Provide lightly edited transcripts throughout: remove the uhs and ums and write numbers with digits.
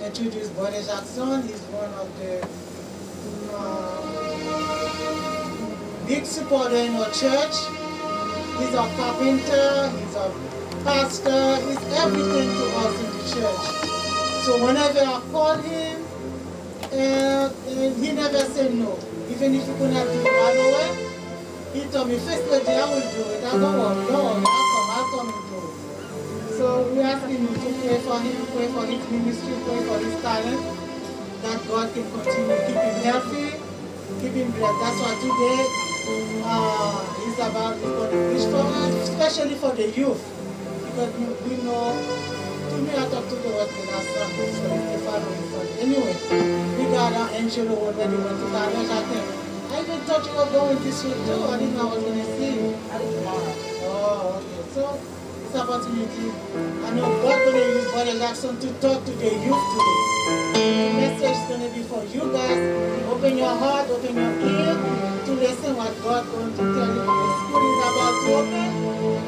introduce Brother Jackson. He's one of the big supporter in our church. He's a carpenter, he's a pastor, he's everything to us in the church. So whenever I call him, he never said no. Even if he could not do it right away, he told me, First Lady, I will do it. I don't want no, I'll come and do it. So we ask him to pray for him, pray for his ministry, pray for his talent, that God can continue to keep him healthy, keep him blessed. That's why today it's going to preach for us, especially for the youth. Because we know, to me I talk to the word in our Sunday, so they follow me Sunday. Anyway, we got our angel already went to college, I think. I even thought you were going this week too. I didn't know I was going to see you. I think tomorrow. Oh, okay. So, this opportunity, I know God going to use Brother Jackson to talk to the youth today. The message is going to be for you guys. Open your heart, open your ear to listen what God is going to tell you. The school is about to open.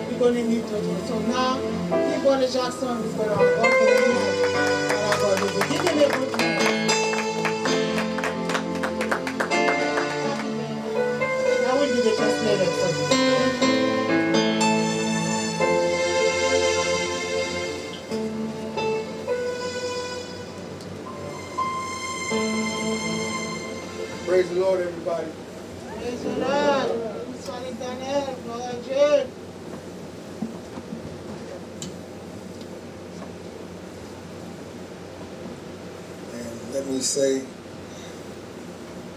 We're going to need to do it. So now, give Brother Jackson is going to walk with you. And I'm going to do it. Give him a good hand. I will be the translator for you. Praise the Lord, everybody. Praise the Lord. Bonsoir l'Éternel. Gloire à Dieu. And let me say,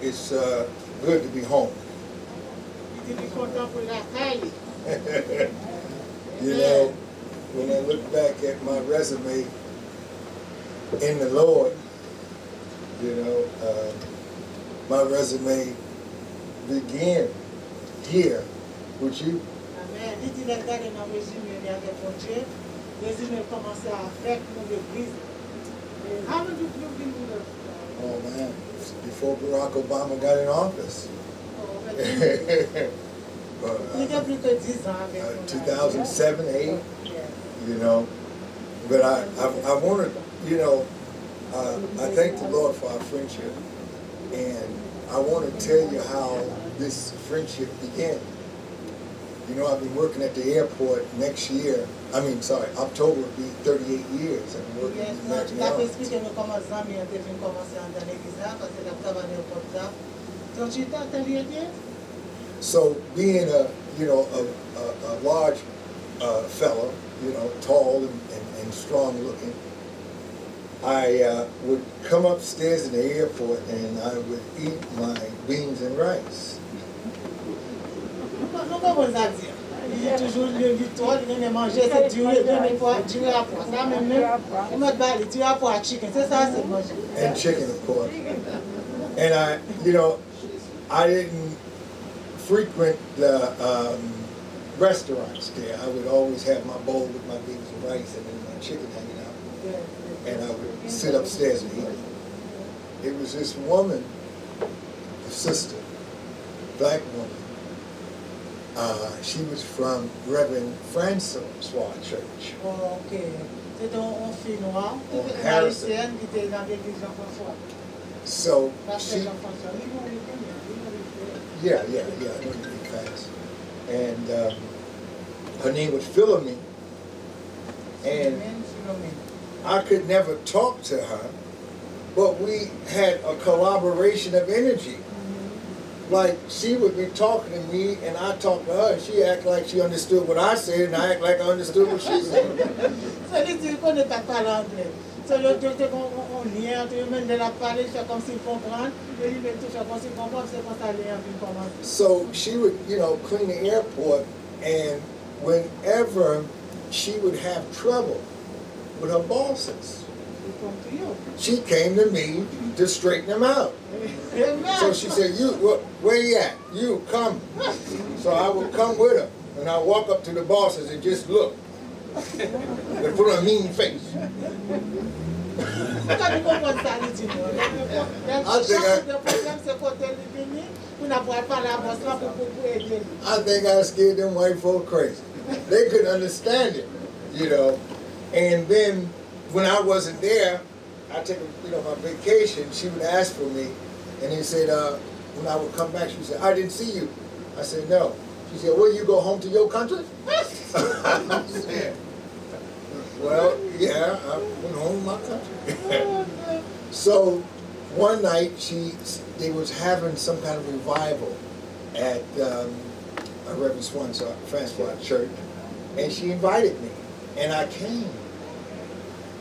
it's good to be home. Tu es content pour la caille. You know, when I look back at my resume in the Lord, you know, my resume began here with you. Amen. Dit il est gardé dans le résumé avec mon Dieu. Le résumé commençait avec nous l'église. How did you been with us? Oh man, before Barack Obama got in office. Il y a plus que 10 ans avec nous. 2007, 8, you know. But I want to, you know, I thank the Lord for our friendship. And I want to tell you how this friendship began. You know, I've been working at the airport next year. October will be 38 years. I've been working in the So being a large fellow, you know, tall and strong looking, I would come upstairs in the airport and I would eat my beans and rice. And chicken, of course. And I didn't frequent the restaurants there. I would always have my bowl with my beans and rice and then my chicken hanging out. And I would sit upstairs and eat. It was this woman, a sister, black woman. She was from Rev Fresjuste Church. Oh, okay. C'était un fille noire. Harrison. Qui était dans l'église Jean-François. So Pastor she, Jean-François. yeah, I know you read fast. And her name was Philomene. And I could never talk to her, but we had a collaboration of energy. Like, she would be talking to me, and I talk to her, and she act like she understood what I said, and I act like I understood what she said. Ça veut dire qu'on ne parle pas l'anglais. So, le Dieu te on lien, tu même de la parler, faire comme s'il comprend, et lui même tout faire comme s'il comprend, c'est quand ça lien puis commence. So she would, clean the airport, and whenever she would have trouble with her bosses, she came to me to straighten them out. So she said, where you at? You come. So I would come with her, and I walk up to the bosses and just look. And put on a mean face. I think I scared them white folk crazy. They couldn't understand it, And then when I wasn't there, I take my vacation, she would ask for me, and he said, when I would come back, she would say, I didn't see you. I said, no. She said, well, you go home to your country? I said, well, yeah, I went home to my country. So one night, they was having some kind of revival at Rev Fresjuste church, and she invited me, and I came.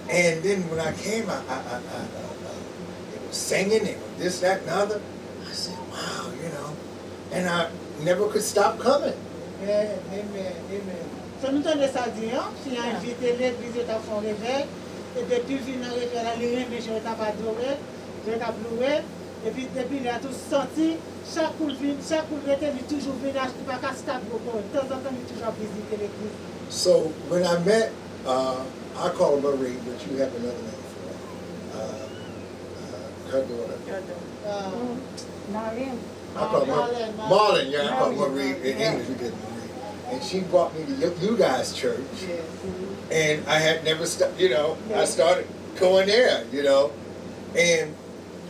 And then when I came, it was singing, it was this, that, and other. I said, wow, and I never could stop coming. Amen, amen. So nous tenons ça dire, si a invité l'église, tu as fait un réveil, et depuis venir dans le réveil, la lumière, mais je t'ai pas adoré, je t'ai pleuré, et puis depuis il a tout senti, chaque coup il toujours venu acheter pas qu'à stade beaucoup, de temps en temps il toujours visiter l'église. So when I met, I call her Marie, but you have another name for her. Her daughter. Marlene. I call her Marlene, yeah, I call her Marie. In English we did Marie. And she brought me to you guys' church. Yes. And I had never stopped, I started going there, And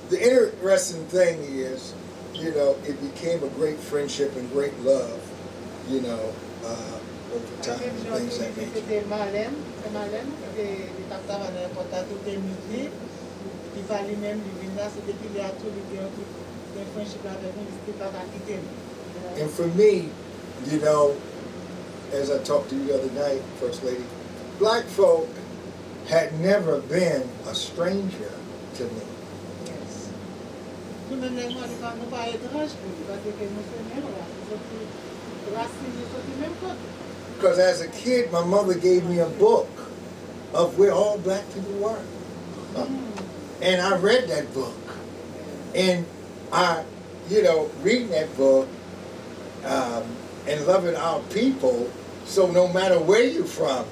the interesting thing is, it became a great friendship and great love, over time, things like that. C'était Marlène, il t'avait important tout est midi, il va lui-même, il vient là, c'est depuis il a tout, il a un friendship avec nous, il ne peut pas quitter nous. And for me, as I talked to you the other night, First Lady, black folk had never been a stranger to me. Yes. Nous-mêmes, nous ne sommes pas étranges pour lui, parce que nous sommes même là, nous sommes racines, nous sommes du même côté. Because as a kid, my mother gave me a book of where all black people were. And I read that book. And I, reading that book and loving our people, so no matter where you're from,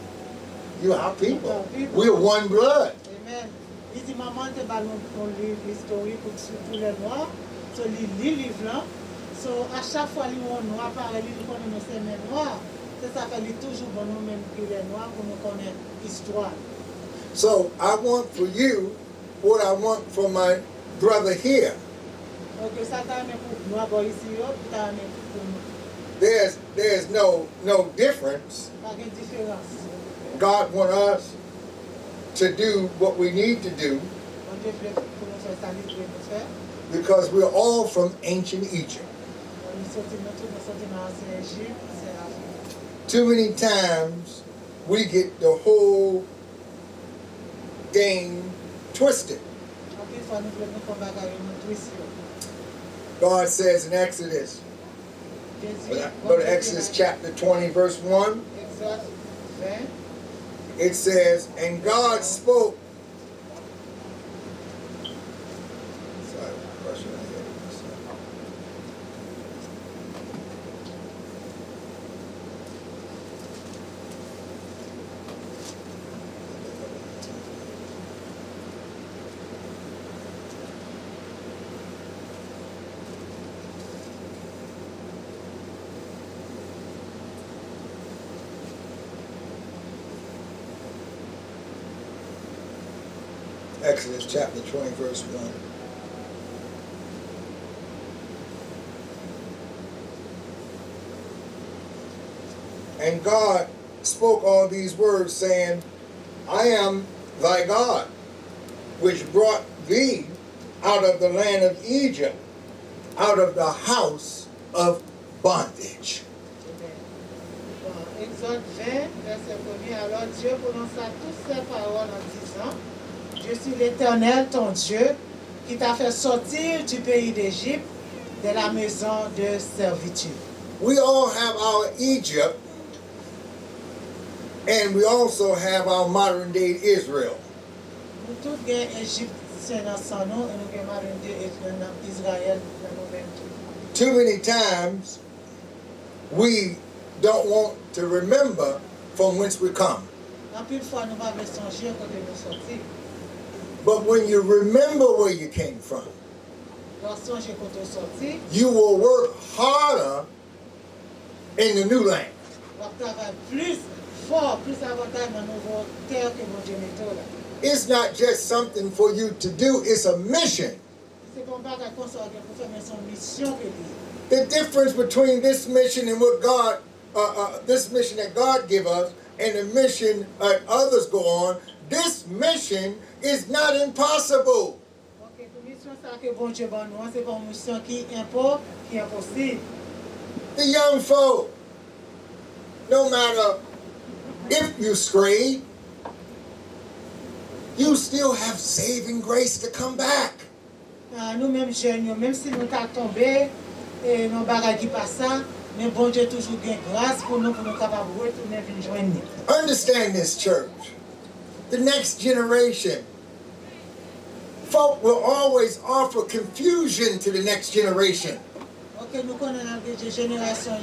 you're our people. We're one blood. Amen. Il dit, maman, tu vas nous livre historique pour tous les noirs. So, il lit le livre là. So, à chaque fois, il y a un noir, pareil, il connaît nos semaines noirs. C'est ça fait toujours bon nous même que les noirs pour nous connaître l'histoire. So I want for you what I want for my brother here. Donc ça t'a même pour noir boy ici, t'a même pour nous. There's no difference. Pas de différence. God wants us to do what we need to do because we're all from ancient Egypt. Too many times we get the whole game twisted. God says in Exodus, go to Exodus chapter 20, verse 1. It says, and God spoke. Sorry, brushing my head. Exodus chapter 20, verse 1. And God spoke all these words, saying, I am thy God, which brought thee out of the land of Egypt, out of the house of bondage. Exode 20, verset 1. Alors Dieu prononça toutes ces paroles en disant, je suis l'Éternel, ton Dieu, qui t'a fait sortir du pays d'Égypte, de la maison de servitude. We all have our Egypt, and we also have our modern day Israel. Nous tous avons Égyptiens dans nous, et nous avons modern day Israël dans nous mêmes. Too many times, we don't want to remember from whence we come. En plus, fois, nous ne pouvons pas songer quand nous sortis. But when you remember where you came from, you will work harder in the new land. It's not just something for you to do, it's a mission. The difference between this mission and what God, this mission that God give us and the mission that others go on, this mission is not impossible. The young folk, no matter if you stray, you still have saving grace to come back. Nous-mêmes jeunes, même si nous t'avons tombé, et nos bagages qui passent, mais bon Dieu toujours gain grâce pour nous capables de retourner venir joindre. Understand this, church. The next generation, folk will always offer confusion to the next generation. Okay, nous connaissons des générations,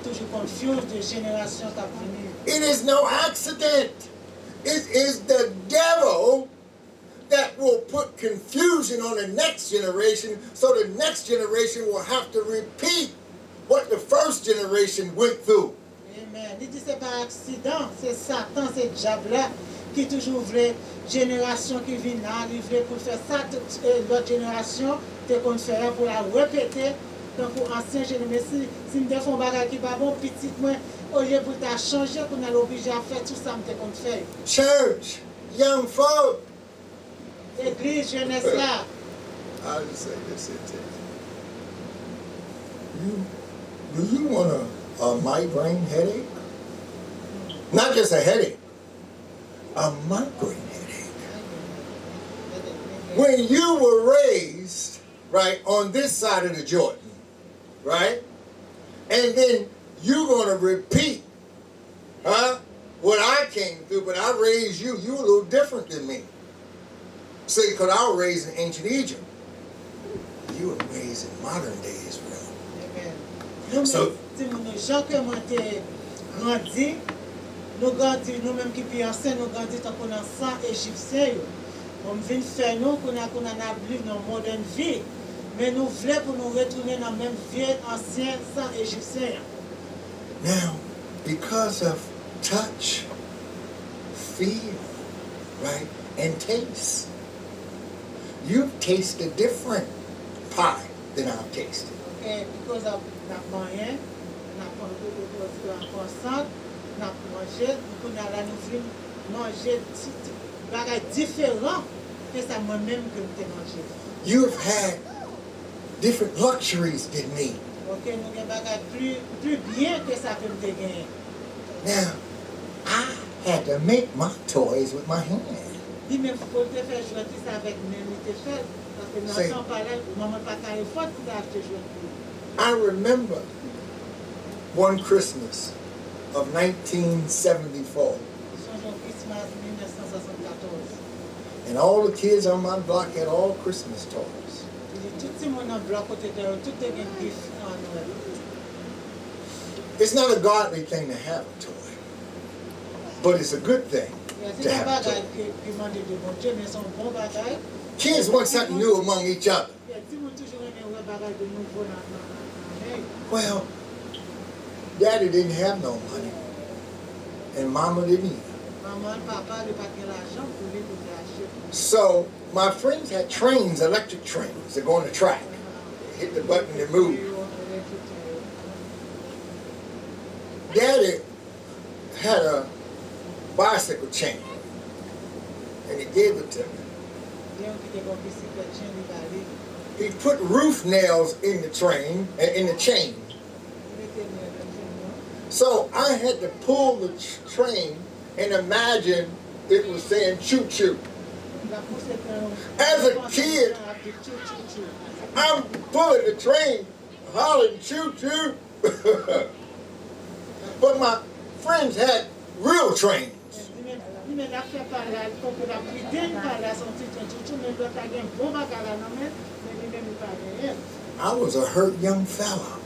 toujours confuse de génération qui venir. It is no accident. It is the devil that will put confusion on the next generation, so the next generation will have to repeat what the first generation went through. Amen. Il dit c'est pas accident, c'est Satan, c'est le diable là qui toujours voulait génération qui vient là, il voulait pour faire ça l'autre génération, te qu'on faire pour la répéter. Donc pour ancien génération, si nous faisons bagage qui pas bon petit moins au lieu pour ta changer qu'on a l'obligé à faire tout ça, te qu'on fait. Church, young folk. Église jeunesse là. I'll just say this here. Do you want a migraine headache? Not just a headache, a migraine headache. When you were raised, right, on this side of the Jordan, right, and then you're going to repeat, what I came through, but I raised you. You were a little different than me. See, because I was raised in ancient Egypt. You were raised in modern day Israel. Amen. So, nous grandis, nous-mêmes qui sommes anciens, nous grandis tant qu'on a sang égyptien. On vient faire nous qu'on a vivre dans la moderne vie. Mais nous voulons pour nous retourner dans la même vie ancien sang égyptien. Now, because of touch, feel, right, and taste, you've tasted different pie than I've tasted. Okay, because of that moyen, manger, nous manger bagages différents que ça moi-même que je manger. You've had different luxuries than me. Okay, nous avons bagages plus bien que ça que je gagne. Now, I had to make my toys with my hand. Il même faut te faire jouer ça avec même te faire parce que dans son palais, maman pas qu'à faut acheter jouer. I remember one Christmas of 1974. And all the kids on my block had all Christmas toys. It's not a godly thing to have a toy, but it's a good thing to have a toy. Kids want something new among each other. Well, Daddy didn't have no money, and Mama didn't either. So my friends had trains, electric trains that go on the track. They hit the button and move. Daddy had a bicycle chain, and he gave it to me. He put roof nails in the train, in the chain. So I had to pull the train and imagine it was saying choo-choo. As a kid, I'm pulling the train, hollering choo-choo. But my friends had real trains. I was a hurt young fella.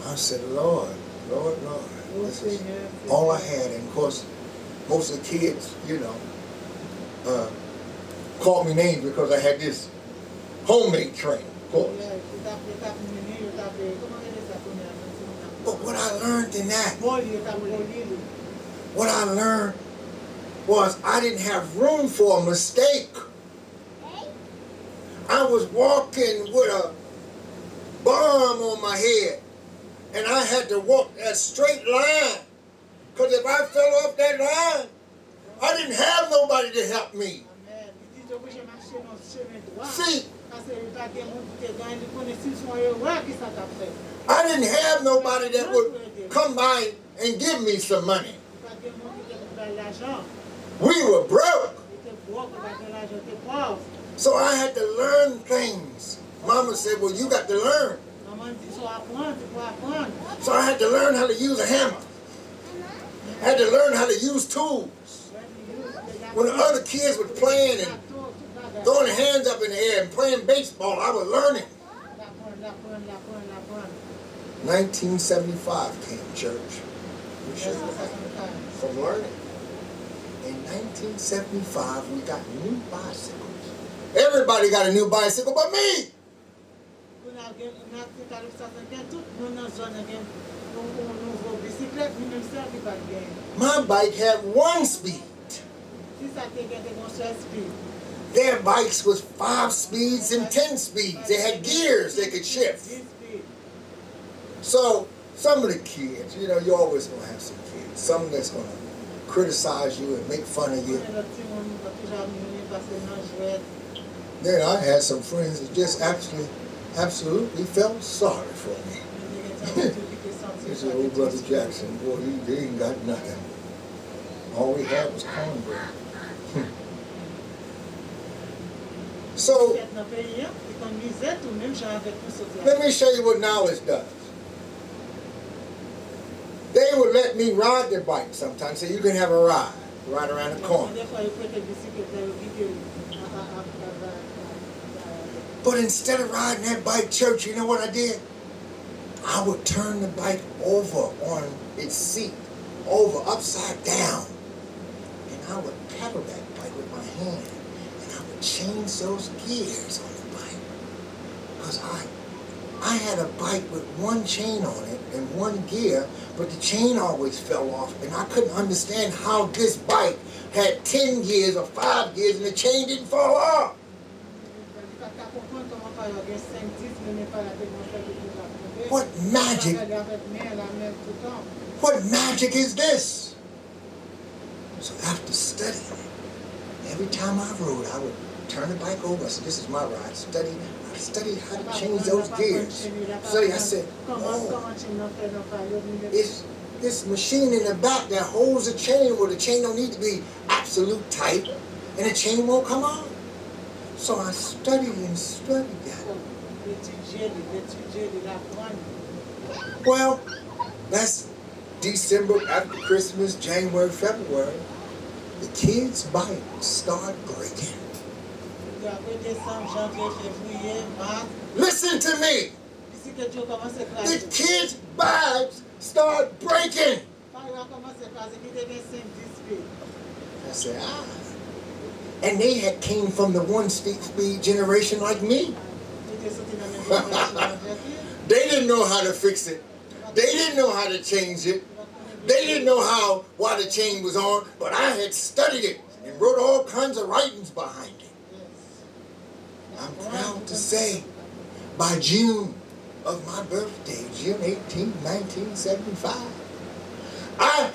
I said, Lord, this is all I had. And of course, most of the kids, called me names because I had this homemade train, of course. But what I learned in that, what I learned was I didn't have room for a mistake. I was walking with a bomb on my head, and I had to walk a straight line, because if I fell off that line, I didn't have nobody to help me. See, I didn't have nobody that would come by and give me some money. We were broke. So I had to learn things. Mama said, well, you got to learn. So I had to learn how to use a hammer. I had to learn how to use tools. When the other kids were playing and throwing their hands up in the air and playing baseball, I was learning. 1975 came, church. From learning. In 1975, we got new bicycles. Everybody got a new bicycle but me. My bike had 1 speed. Their bikes was 5 speeds and 10 speeds. They had gears they could shift. So some of the kids, you know, you're always going to have some kids. Some that's going to criticize you and make fun of you. Then I had some friends that just absolutely felt sorry for me. They said, old brother Jackson, boy, he ain't got nothing. All we had was cornbread. So, let me show you what knowledge does. They would let me ride their bike sometimes, so you can have a ride around the corner. But instead of riding that bike, church, you know what I did? I would turn the bike over on its seat, upside down. And I would pedal that bike with my hand. And I would change those gears on the bike. Because I had a bike with 1 chain on it and 1 gear, but the chain always fell off. And I couldn't understand how this bike had 10 gears or 5 gears and the chain didn't fall off. What magic is this? So after studying it, every time I rode, I would turn the bike over. I said, this is my ride. I studied how to change those gears. I said, oh, it's this machine in the back that holds the chain where the chain don't need to be absolute tight and the chain won't come on. So I studied and studied that. Well, that's December, after Christmas, January, February. The kids' bikes start breaking. Listen to me. The kids' bikes start breaking. I said, and they had came from the 1-speed generation like me. They didn't know how to fix it. They didn't know how to change it. They didn't know why the chain was on, but I had studied it and wrote all kinds of writings behind it. I'm proud to say, by June of my birthday, June 18, 1975, I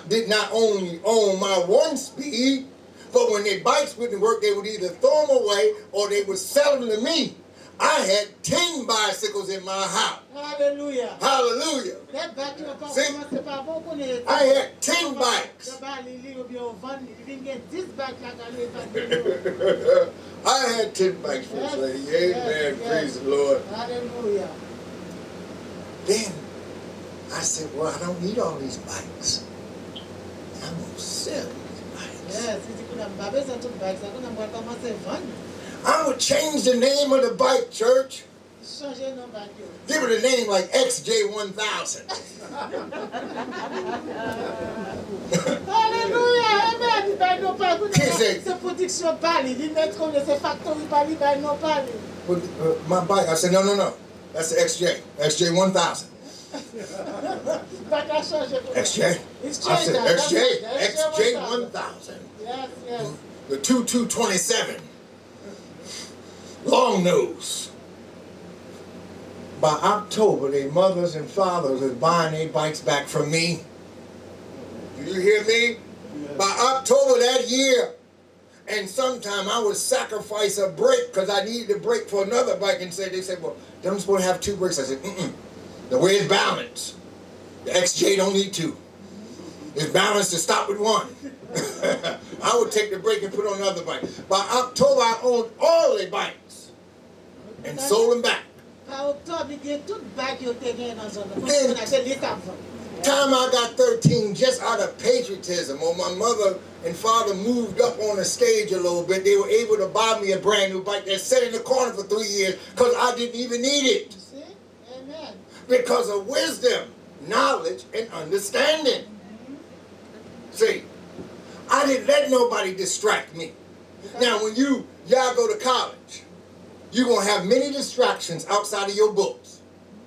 did not only own my 1-speed, but when their bikes wouldn't work, they would either throw them away or they would sell them to me. I had 10 bicycles in my house. Hallelujah. Hallelujah. See, I had 10 bikes. I had 10 bikes, First Lady. Amen. Praise the Lord. Hallelujah. Then I said, well, I don't need all these bikes. I'm going to sell these bikes. I would change the name of the bike, church. Give it a name like XJ1000. My bike, I said, no. That's the XJ1000. XJ. It's I said changed. XJ 1000. Yes, yes. The 2227. Long nose. By October, their mothers and fathers are buying their bikes back from me. Do you hear me? Yes. By October that year, and sometime I would sacrifice a brake because I needed a brake for another bike, and they said, well, they're not supposed to have two brakes. I said, the way it's balanced. The XJ don't need two. It's balanced to stop with one. I would take the brake and put on another bike. By October, I owned all the bikes and sold them back. Then, time I got 13, just out of patriotism, when my mother and father moved up on the stage a little bit, they were able to buy me a brand new bike that sat in the corner for 3 years because I didn't even need it. See? Amen. Because of wisdom, knowledge, and understanding. See, I didn't let nobody distract me. Now, when y'all go to college, you're going to have many distractions outside of your books.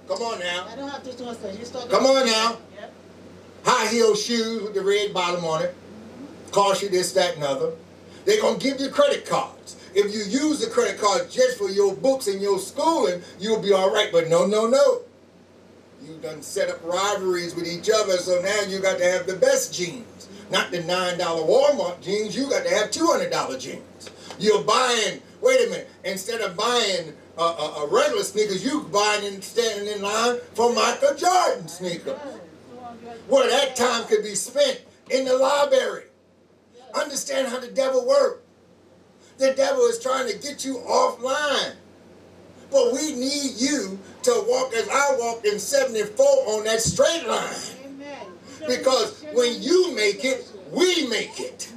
Come on now. I don't have to translate. Come on now. Yep. High heel shoes with the red bottom on it. Cost you this, that, and other. They're going to give you credit cards. If you use the credit card just for your books and your schooling, you'll be all right. But no. You done set up rivalries with each other, so now you got to have the best jeans. Not the $9 Walmart jeans, you got to have $200 jeans. You're buying, wait a minute, instead of buying a regular sneakers, you buying and standing in line for Michael Jordan sneakers. Well, that time could be spent in the library. Understand how the devil works. The devil is trying to get you offline. But we need you to walk as I walk in 74 on that straight line. Amen. Because when you make it, we make it.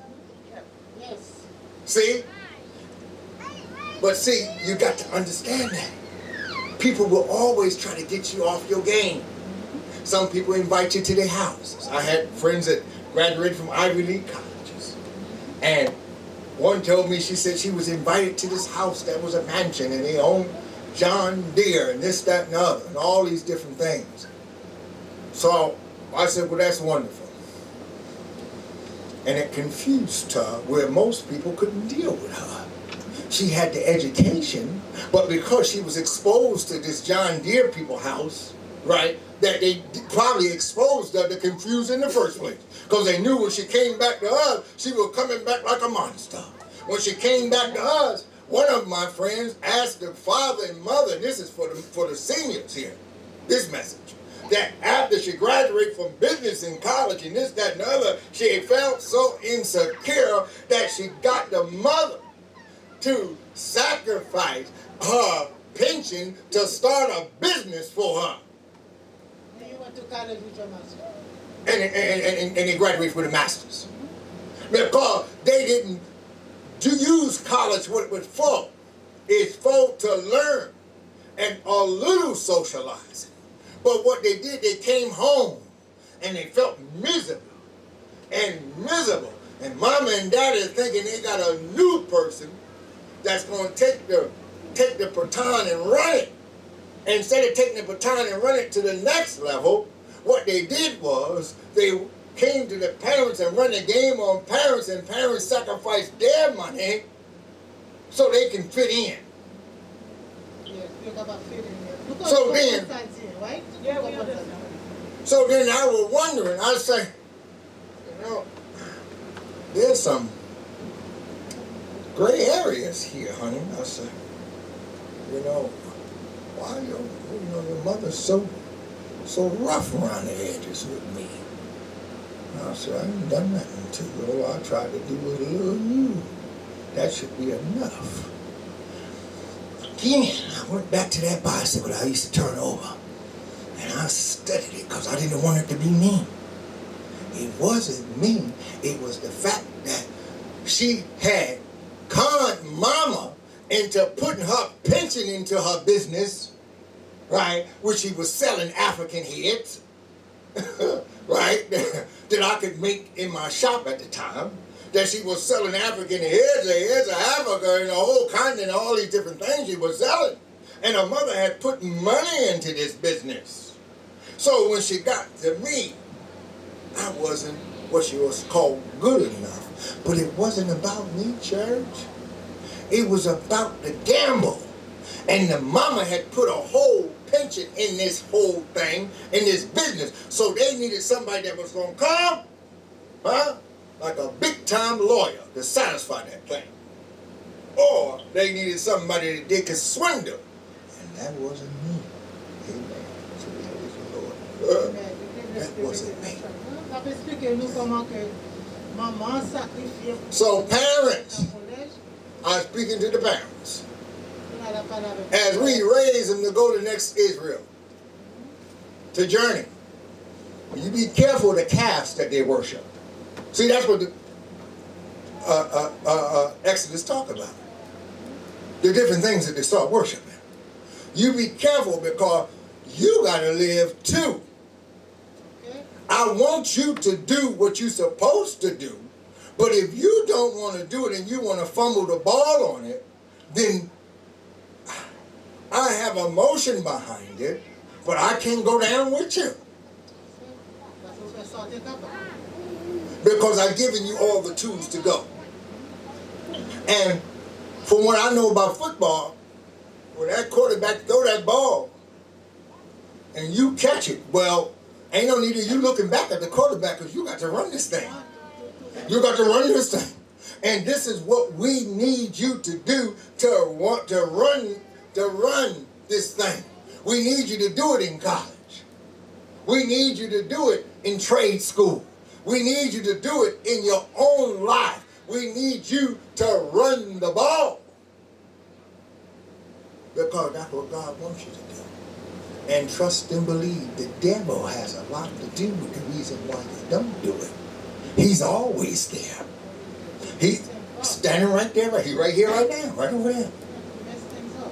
Yes. See? But see, you got to understand that. People will always try to get you off your game. Some people invite you to their houses. I had friends that graduated from Ivy League colleges. And one told me, she said she was invited to this house that was a mansion and they owned John Deere and this, that, and the other, and all these different things. So I said, well, that's wonderful. And it confused her where most people couldn't deal with her. She had the education, but because she was exposed to this John Deere people house, right, that they probably exposed her to confuse in the first place. Because they knew when she came back to us, she was coming back like a monster. When she came back to us, one of my friends asked the father and mother, and this is for the seniors here, this message, that after she graduated from business in college and this, that, and the other, she felt so insecure that she got the mother to sacrifice her pension to start a business for her. And you went to college with your master. And they graduated with a master's. Because they didn't use college what it was for. It's for to learn and a little socializing. But what they did, they came home and they felt miserable. And mama and daddy are thinking they got a new person that's going to take the baton and run it. And instead of taking the baton and run it to the next level, what they did was they came to the parents and run the game on parents, and parents sacrificed their money so they can fit in. Yes, think about fitting in. So then, right? Yeah, we understand. So then I was wondering, I say, there's some gray areas here, honey. I said, why your mother's so rough around the edges with me? And I said, I ain't done nothing to you. All I tried to do was love you. That should be enough. Again, I went back to that bicycle I used to turn over. And I studied it because I didn't want it to be mean. It wasn't mean. It was the fact that she had conned mama into putting her pension into her business, right, which she was selling African heads, right, that I could make in my shop at the time, that she was selling African heads of Africa and the whole continent, all these different things she was selling. And her mother had put money into this business. So when she got to me, I wasn't what she was called good enough. But it wasn't about me, church. It was about the gamble. And the mama had put a whole pension in this whole thing, in this business. So they needed somebody that was going to come, like a big-time lawyer to satisfy that thing. Or they needed somebody that they could swindle. And that wasn't me. Amen. That wasn't me. So parents, I'm speaking to the parents. As we raise them to go to next Israel, to journey, you be careful of the calves that they worship. See, that's what the Exodus talk about. The different things that they start worshiping. You be careful because you got to live too. I want you to do what you're supposed to do, but if you don't want to do it and you want to fumble the ball on it, then I have emotion behind it, but I can't go down with you. Because I've given you all the tools to go. And from what I know about football, when that quarterback throw that ball and you catch it, well, ain't no need of you looking back at the quarterback because you got to run this thing. You got to run this thing. And this is what we need you to do to want to run this thing. We need you to do it in college. We need you to do it in trade school. We need you to do it in your own life. We need you to run the ball. Because that's what God wants you to do. And trust and believe the devil has a lot to do with the reason why you don't do it. He's always there. He's standing right there, he's right here, right now, right over there.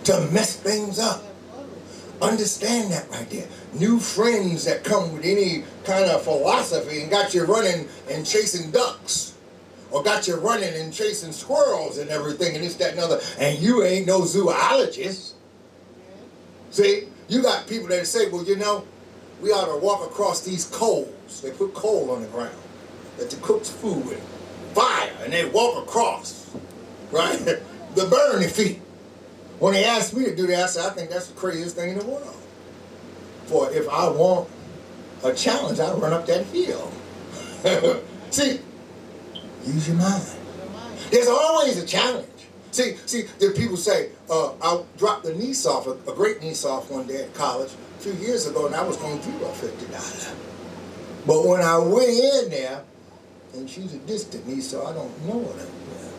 To mess things up. Understand that right there. New friends that come with any kind of philosophy and got you running and chasing ducks. Or got you running and chasing squirrels and everything and this, that, and other. And you ain't no zoologist. See? You got people that say, well, you know, we ought to walk across these coals. They put coal on the ground that to cook food with. Fire. And they walk across. Right? The burning feet. When they asked me to do that, I said, I think that's the craziest thing in the world. For if I want a challenge, I'll run up that hill. See, use your mind. There's always a challenge. See, the people say, I dropped the niece off, a great niece off one day at college a few years ago, and I was going to give her $50. But when I went in there, and she's a distant niece, so I don't know her that well,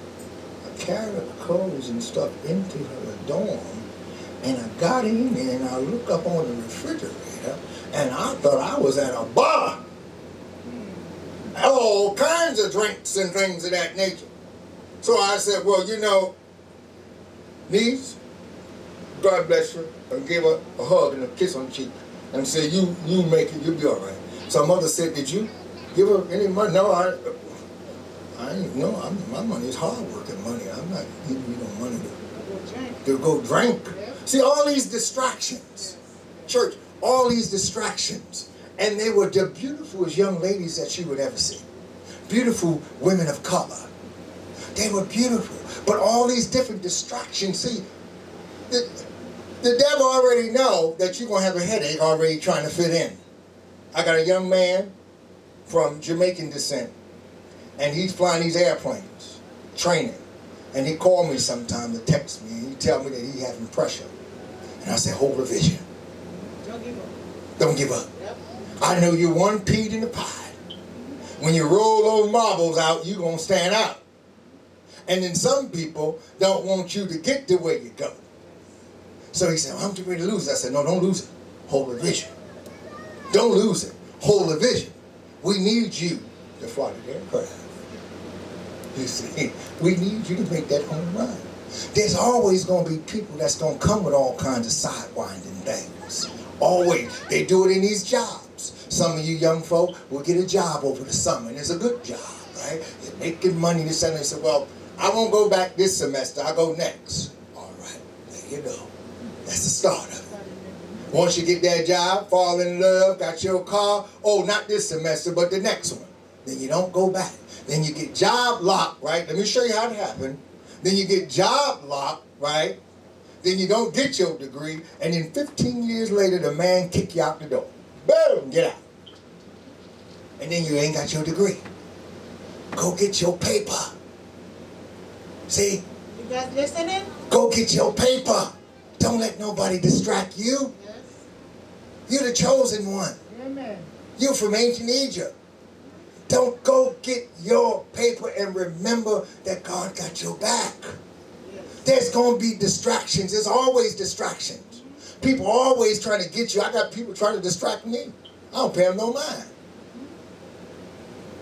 I carried her clothes and stuff into her dorm, and I got in there, and I looked up on the refrigerator, and I thought I was at a bar. All kinds of drinks and things of that nature. So I said, well, you know, niece, God bless you, and gave her a hug and a kiss on the cheek and said, you make it, you'll be all right. So mother said, did you give her any money? No, my money is hard-working money. I'm not giving you no money to go drink. See, all these distractions, church, all these distractions, and they were the beautifulest young ladies that you would ever see. Beautiful women of color. They were beautiful. But all these different distractions, see, the devil already know that you're going to have a headache already trying to fit in. I got a young man from Jamaican descent, and he's flying these airplanes, training. And he called me sometime to text me, and he tell me that he having pressure. And I said, hold the vision. Don't give up. Don't give up. Yep. I know you're one peat in the pie. When you roll those marbles out, you're going to stand out. And then some people don't want you to get to where you go. So he said, I'm too ready to lose it. I said, no, don't lose it. Hold the vision. Don't lose it. Hold the vision. We need you to fly the aircraft. You see, we need you to make that home run. There's always going to be people that's going to come with all kinds of sidewinding things. Always. They do it in these jobs. Some of you young folk will get a job over the summer, and it's a good job, right? You're making money this and they say, well, I won't go back this semester. I'll go next. All right. There you go. That's the start of it. Once you get that job, fall in love, got your car, oh, not this semester, but the next one. Then you don't go back. Then you get job locked, right? Let me show you how it happened. Then you get job locked, right? Then you don't get your degree, and then 15 years later, the man kick you out the door. Boom, get out. And then you ain't got your degree. Go get your paper. See? You guys listening? Go get your paper. Don't let nobody distract you. Yes. You're the chosen one. Amen. You're from ancient Egypt. Don't go get your paper and remember that God got your back. Yes. There's going to be distractions. There's always distractions. People are always trying to get you. I got people trying to distract me. I don't pay them no mind.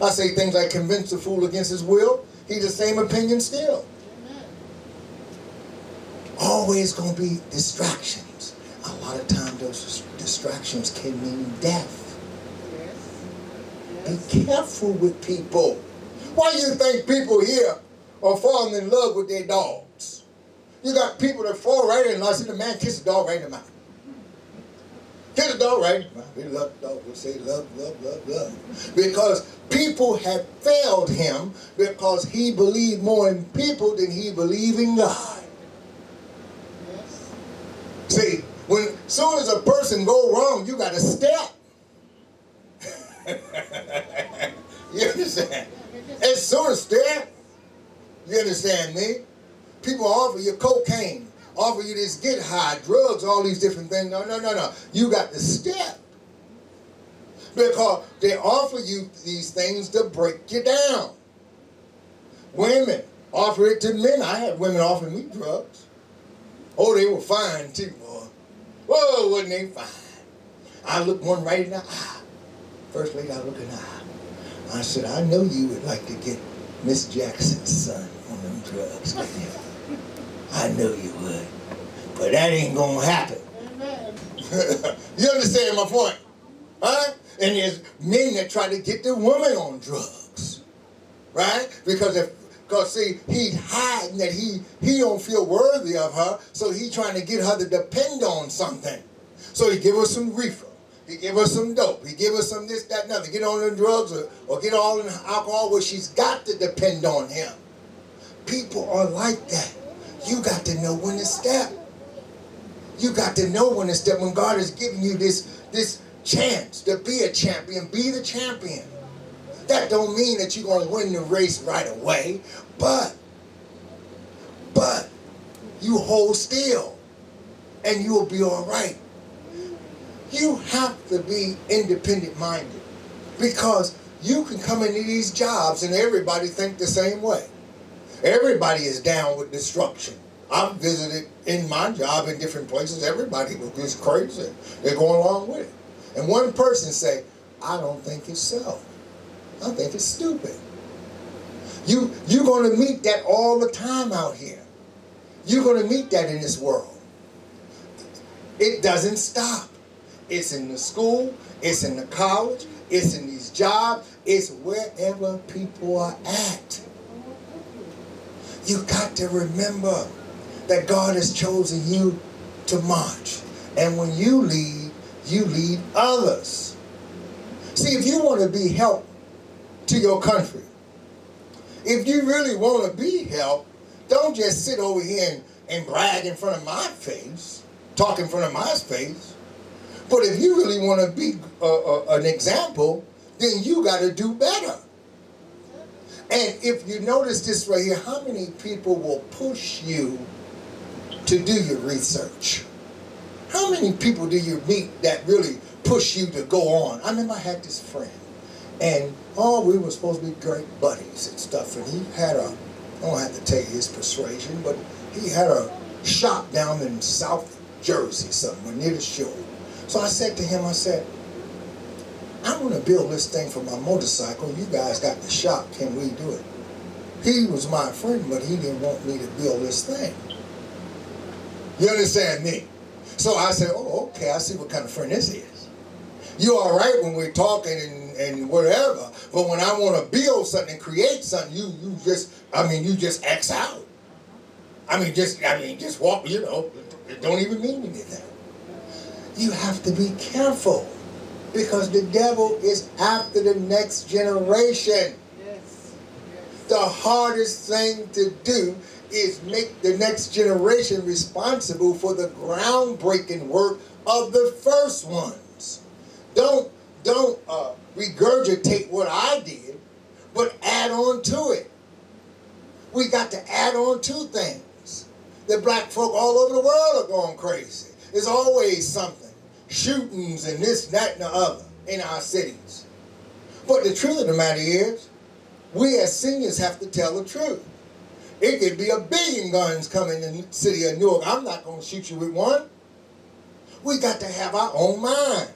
I say things like convince the fool against his will. He's the same opinion still. Amen. Always going to be distractions. A lot of times those distractions can mean death. Yes. Be careful with people. Why do you think people here are falling in love with their dogs? You got people that fall right in love. See the man kiss the dog right in the mouth. Kiss the dog right in the mouth. They love the dog. They say love, love, love, love. Because people have failed him because he believed more in people than he believed in God. Yes. See, when soon as a person go wrong, you got to step. You understand? As soon as step, you understand me? People offer you cocaine, offer you this get high, drugs, all these different things. No. You got to step. Because they offer you these things to break you down. Women offer it to men. I had women offering me drugs. Oh, they were fine too, boy. Whoa, wasn't they fine? I looked one right in the eye. First lady, I looked in the eye. I said, I know you would like to get Miss Jackson's son on them drugs. I know you would. But that ain't going to happen. Amen. You understand my point? Huh? And there's men that try to get the woman on drugs. Right? Because see, he's hiding that he don't feel worthy of her, so he's trying to get her to depend on something. So he give her some reefer. He give her some dope. He give her some this, that, and other. Get on the drugs or get all in the alcohol where she's got to depend on him. People are like that. You got to know when to step. You got to know when to step. When God is giving you this chance to be a champion, be the champion. That don't mean that you're going to win the race right away, but you hold still and you'll be all right. You have to be independent minded because you can come into these jobs and everybody think the same way. Everybody is down with destruction. I've visited in my job in different places. Everybody is crazy. They're going along with it. And one person say, I don't think it's so. I think it's stupid. You're going to meet that all the time out here. You're going to meet that in this world. It doesn't stop. It's in the school. It's in the college. It's in these jobs. It's wherever people are at. You got to remember that God has chosen you to march. And when you lead others. See, if you want to be help to your country, if you really want to be help, don't just sit over here and brag in front of my face, talk in front of my face. But if you really want to be an example, then you got to do better. And if you notice this right here, how many people will push you to do your research? How many people do you meet that really push you to go on? I remember I had this friend, and we were supposed to be great buddies and stuff, and he had I don't have to tell you his persuasion, but he had a shop down in South Jersey, somewhere near the shore. So I said to him, I said, I want to build this thing for my motorcycle. You guys got the shop. Can we do it? He was my friend, but he didn't want me to build this thing. You understand me? So I said, oh, okay, I see what kind of friend this is. You're all right when we're talking and whatever, but when I want to build something and create something, you just X out. Just walk, it don't even mean anything. you have to be careful because the devil is after the next generation. Yes. The hardest thing to do is make the next generation responsible for the groundbreaking work of the first ones. Don't regurgitate what I did, but add on to it. We got to add on to things. The black folk all over the world are going crazy. There's always something. Shootings and this, that, and the other in our cities. But the truth of the matter is, we as seniors have to tell the truth. It could be 1 billion guns coming in the city of Newark. I'm not going to shoot you with one. We got to have our own mind.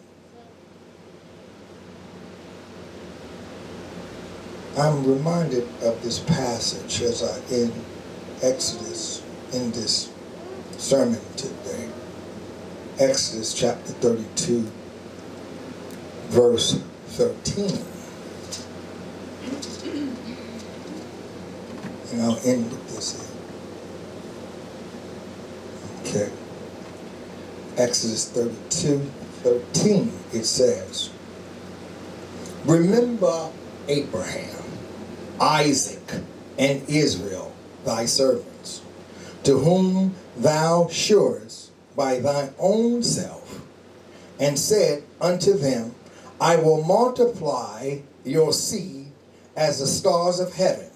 I'm reminded of this passage as I in Exodus in this sermon today. Exodus chapter 32, verse 13. And I'll end with this here. Okay. Exodus 32:13, it says, remember Abraham, Isaac, and Israel, thy servants, to whom thou surest by thine own self, and said unto them, I will multiply your seed as the stars of heaven,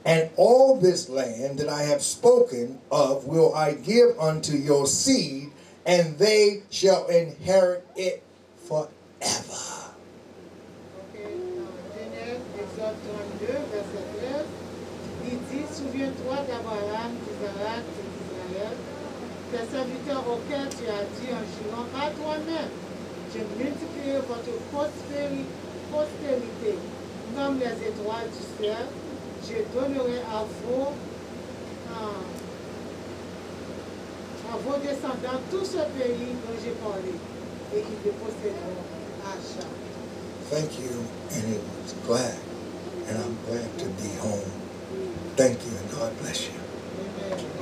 and all this land that I have spoken of will I give unto your seed, and they shall inherit it forever. Exode 32, verset 13, il dit, souviens-toi d'Abraham, d'Isaac et d'Israël, tes serviteurs auxquels tu as dit en jurant à toi-même, je multiplierai votre postérité comme les étoiles du ciel, je donnerai à vos descendants tout ce pays dont j'ai parlé, et ils le posséderont à jamais. Thank you, and it was glad, and I'm glad to be home. Thank you, and God bless you.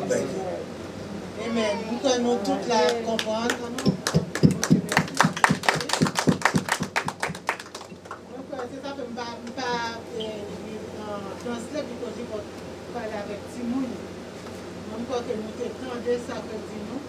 Amen. Thank you. Amen. Nous pouvons toutes la comprendre. C'est ça que je ne pas translate because je parle avec Timoun. Je crois que nous te tendez ça que dit nous.